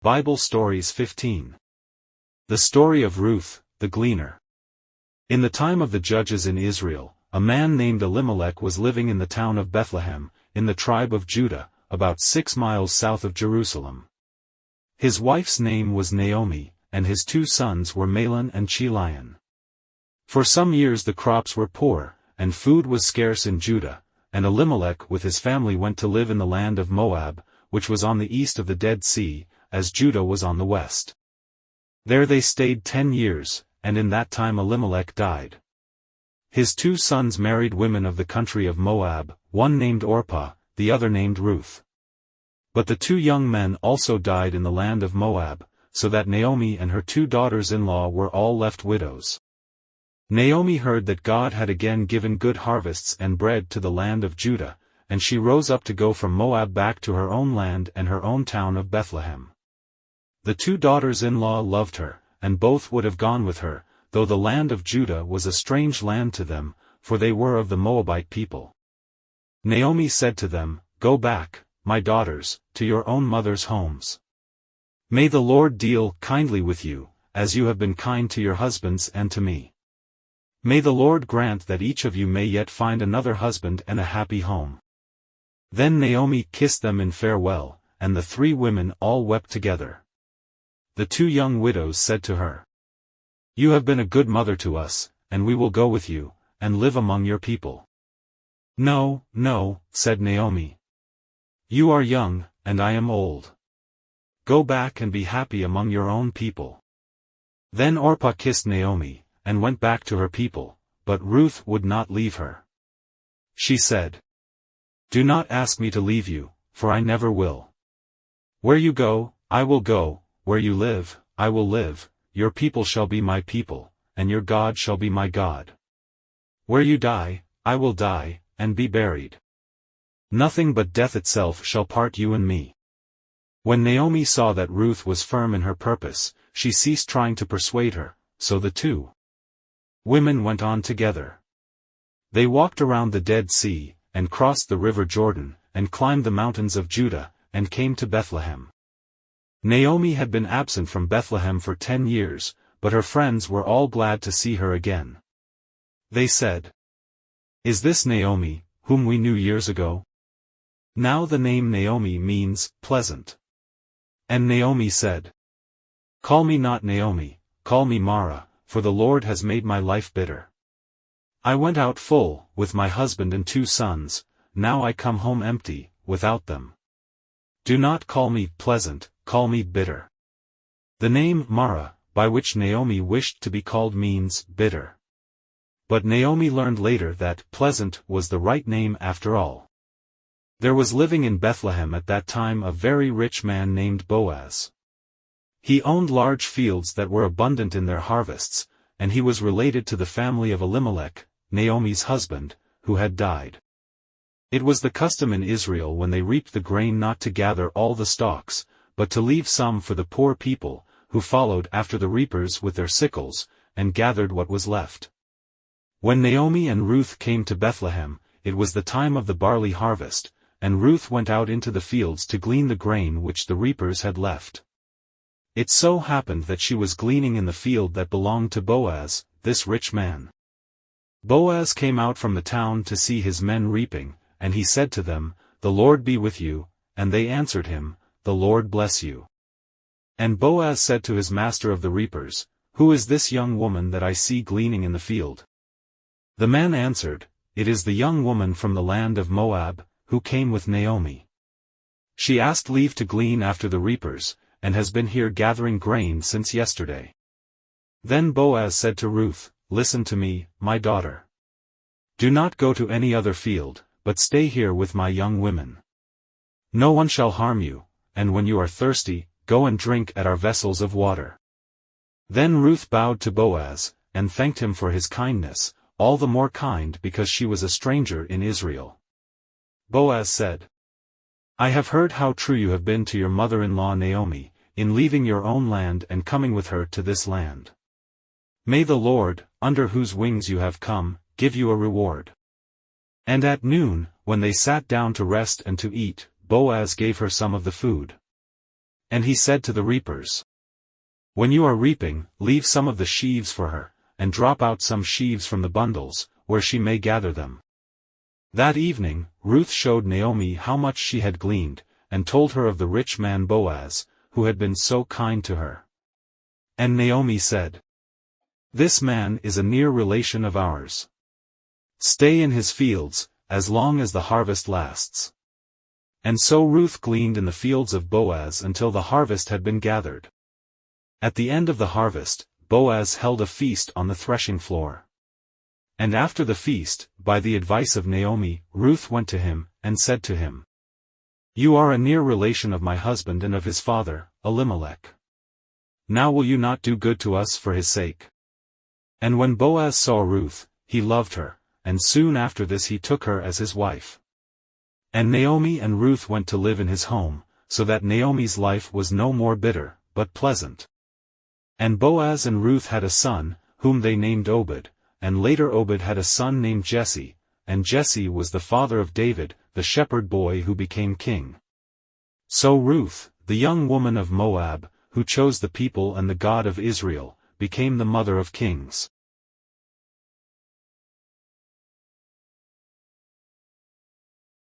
Bible Stories 15. The story of Ruth, the Gleaner. In the time of the judges in Israel, a man named Elimelech was living in the town of Bethlehem, in the tribe of Judah, about 6 miles south of Jerusalem. His wife's name was Naomi, and his 2 sons were Mahlon and Chilion. For some years the crops were poor, and food was scarce in Judah, and Elimelech with his family went to live in the land of Moab, which was on the east of the Dead Sea, as Judah was on the west. There they stayed 10 years, and in that time Elimelech died. His 2 sons married women of the country of Moab, one named Orpah, the other named Ruth. But the 2 young men also died in the land of Moab, so that Naomi and her 2 daughters-in-law were all left widows. Naomi heard that God had again given good harvests and bread to the land of Judah, and she rose up to go from Moab back to her own land and her own town of Bethlehem. The 2 daughters-in-law loved her, and both would have gone with her, though the land of Judah was a strange land to them, for they were of the Moabite people. Naomi said to them, "Go back, my daughters, to your own mothers' homes. May the Lord deal kindly with you, as you have been kind to your husbands and to me. May the Lord grant that each of you may yet find another husband and a happy home." Then Naomi kissed them in farewell, and the 3 women all wept together. The 2 young widows said to her, "You have been a good mother to us, and we will go with you, and live among your people." "No, no," said Naomi. "You are young, and I am old. Go back and be happy among your own people." Then Orpah kissed Naomi, and went back to her people, but Ruth would not leave her. She said, "Do not ask me to leave you, for I never will. Where you go, I will go, where you live, I will live, your people shall be my people, and your God shall be my God. Where you die, I will die, and be buried. Nothing but death itself shall part you and me." When Naomi saw that Ruth was firm in her purpose, she ceased trying to persuade her, so the 2 women went on together. They walked around the Dead Sea, and crossed the river Jordan, and climbed the mountains of Judah, and came to Bethlehem. Naomi had been absent from Bethlehem for 10 years, but her friends were all glad to see her again. They said, "Is this Naomi, whom we knew years ago?" Now the name Naomi means, pleasant. And Naomi said, "Call me not Naomi, call me Mara, for the Lord has made my life bitter. I went out full, with my husband and 2 sons, now I come home empty, without them. Do not call me pleasant, call me bitter." The name Mara, by which Naomi wished to be called, means bitter. But Naomi learned later that pleasant was the right name after all. There was living in Bethlehem at that time a very rich man named Boaz. He owned large fields that were abundant in their harvests, and he was related to the family of Elimelech, Naomi's husband, who had died. It was the custom in Israel when they reaped the grain not to gather all the stalks, but to leave some for the poor people, who followed after the reapers with their sickles, and gathered what was left. When Naomi and Ruth came to Bethlehem, it was the time of the barley harvest, and Ruth went out into the fields to glean the grain which the reapers had left. It so happened that she was gleaning in the field that belonged to Boaz, this rich man. Boaz came out from the town to see his men reaping, and he said to them, "The Lord be with you," and they answered him, "The Lord bless you." And Boaz said to his master of the reapers, "Who is this young woman that I see gleaning in the field?" The man answered, "It is the young woman from the land of Moab, who came with Naomi. She asked leave to glean after the reapers, and has been here gathering grain since yesterday." Then Boaz said to Ruth, "Listen to me, my daughter. Do not go to any other field, but stay here with my young women. No one shall harm you, and when you are thirsty, go and drink at our vessels of water." Then Ruth bowed to Boaz, and thanked him for his kindness, all the more kind because she was a stranger in Israel. Boaz said, "I have heard how true you have been to your mother-in-law Naomi, in leaving your own land and coming with her to this land. May the Lord, under whose wings you have come, give you a reward." And at noon, when they sat down to rest and to eat, Boaz gave her some of the food. And he said to the reapers, "When you are reaping, leave some of the sheaves for her, and drop out some sheaves from the bundles, where she may gather them." That evening, Ruth showed Naomi how much she had gleaned, and told her of the rich man Boaz, who had been so kind to her. And Naomi said, "This man is a near relation of ours. Stay in his fields, as long as the harvest lasts." And so Ruth gleaned in the fields of Boaz until the harvest had been gathered. At the end of the harvest, Boaz held a feast on the threshing floor. And after the feast, by the advice of Naomi, Ruth went to him, and said to him, "You are a near relation of my husband and of his father, Elimelech. Now will you not do good to us for his sake?" And when Boaz saw Ruth, he loved her, and soon after this he took her as his wife. And Naomi and Ruth went to live in his home, so that Naomi's life was no more bitter, but pleasant. And Boaz and Ruth had a son, whom they named Obed, and later Obed had a son named Jesse, and Jesse was the father of David, the shepherd boy who became king. So Ruth, the young woman of Moab, who chose the people and the God of Israel, became the mother of kings.